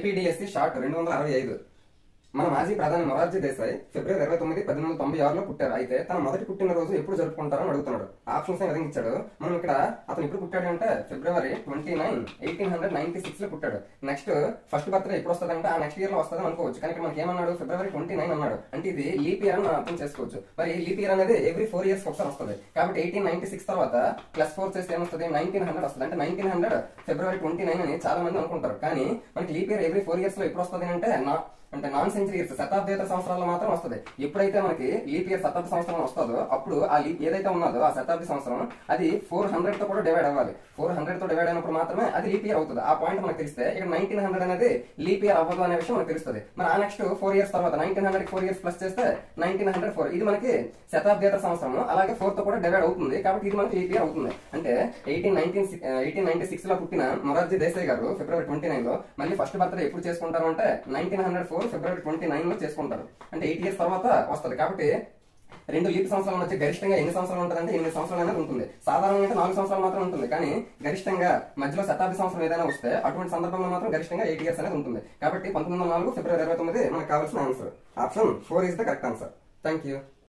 APDSC short 265. మన మాజీ ప్రధాని మొరార్జీ దేశాయ్ ఫిబ్రవరి 29, 1896లో పుట్టారు. అయితే తన మొదటి పుట్టినరోజు ఎప్పుడు జరుపుకుంటారని అడుగుతున్నాడు. ఆప్షన్స్ విధంగా ఇచ్చాడు. మనం ఇక్కడ అతను ఎప్పుడు పుట్టాడు అంటే ఫిబ్రవరి 29, 1896 లో పుట్టాడు. నెక్స్ట్ ఫస్ట్ బర్త్డే ఎప్పుడు వస్తుంది అంటే ఆ నెక్స్ట్ ఇయర్ లో వస్తుంది అనుకోవచ్చు. కానీ ఇక్కడ మనకి ఏమన్నాడు, ఫిబ్రవరి 29 అన్నాడు. అంటే ఇది లీప్ ఇయర్ అని మనం అర్థం చేసుకోవచ్చు. మరి లీప్ ఇయర్ అనేది ఎవ్రీ 4 years ఒకసారి వస్తుంది. కాబట్టి 1896 తర్వాత +4 చేస్తే ఏమొస్తుంది, 1900 వస్తుంది. అంటే 1900 ఫిబ్రవరి 29 అని చాలా మంది అనుకుంటారు. కానీ మనకి లీప్ ఇయర్ ఎవ్రీ 4 years లో ఎప్పుడు వస్తుంది అంటే నాన్ సెంచరీ ఇయర్స్, శతాబ్దేతర సంవత్సరాల్లో మాత్రం వస్తుంది. ఎప్పుడైతే మనకి లీప్ ఇయర్ శతాబ్ద సంవత్సరం వస్తుందో అప్పుడు ఆ లీప్ ఏదైతే ఉన్నదో ఆ శతాబ్ది సంవత్సరం అది 400 తో కూడా డివైడ్ అవ్వాలి. 400 తో డివైడ్ అయినప్పుడు మాత్రమే అది లీప్ ఇయర్ అవుతుంది. ఆ పాయింట్ మనకు తెలిస్తే ఇక్కడ 1900 అనేది లీప్ ఇయర్ అవ్వదు అనే విషయం మనకు తెలుస్తుంది. మరి ఆ నెక్స్ట్ 4 years తర్వాత 1900 4 years ప్లస్ చేస్తే 1904 ఇది మనకి శతాబ్దేతర సంవత్సరం. అలాగే 4 తో కూడా డివైడ్ అవుతుంది. కాబట్టి ఇది మనకి లీప్ ఇయర్ అవుతుంది. అంటే 1896 లో పుట్టిన మొరార్జీ దేశాయ్ గారు ఫిబ్రవరి 29 లో మళ్ళీ ఫస్ట్ బర్త్డే ఎప్పుడు చేసుకుంటారు అంటే 1904 ఫిబ్రవరి 29 లో చేసుకుంటారు. అంటే 8 years తర్వాత వస్తుంది. కాబట్టి రెండు లీప్ సంవత్సరాల మధ్య గరిష్టంగా ఎన్ని సంవత్సరాలు ఉంటుందంటే 8 సంవత్సరాలు అనేది ఉంటుంది. సాధారణంగా అయితే 4 సంవత్సరాలు మాత్రం ఉంటుంది. కానీ గరిష్టంగా మధ్యలో శతాబ్ది సంవత్సరం ఏదైనా వస్తే అటువంటి సందర్భంలో మాత్రం గరిష్టంగా 8 years అనేది ఉంటుంది. కాబట్టి 1904 ఫిబ్రవరి 29 మనకు కావాల్సిన answer. Option 4 is the correct answer. Thank you.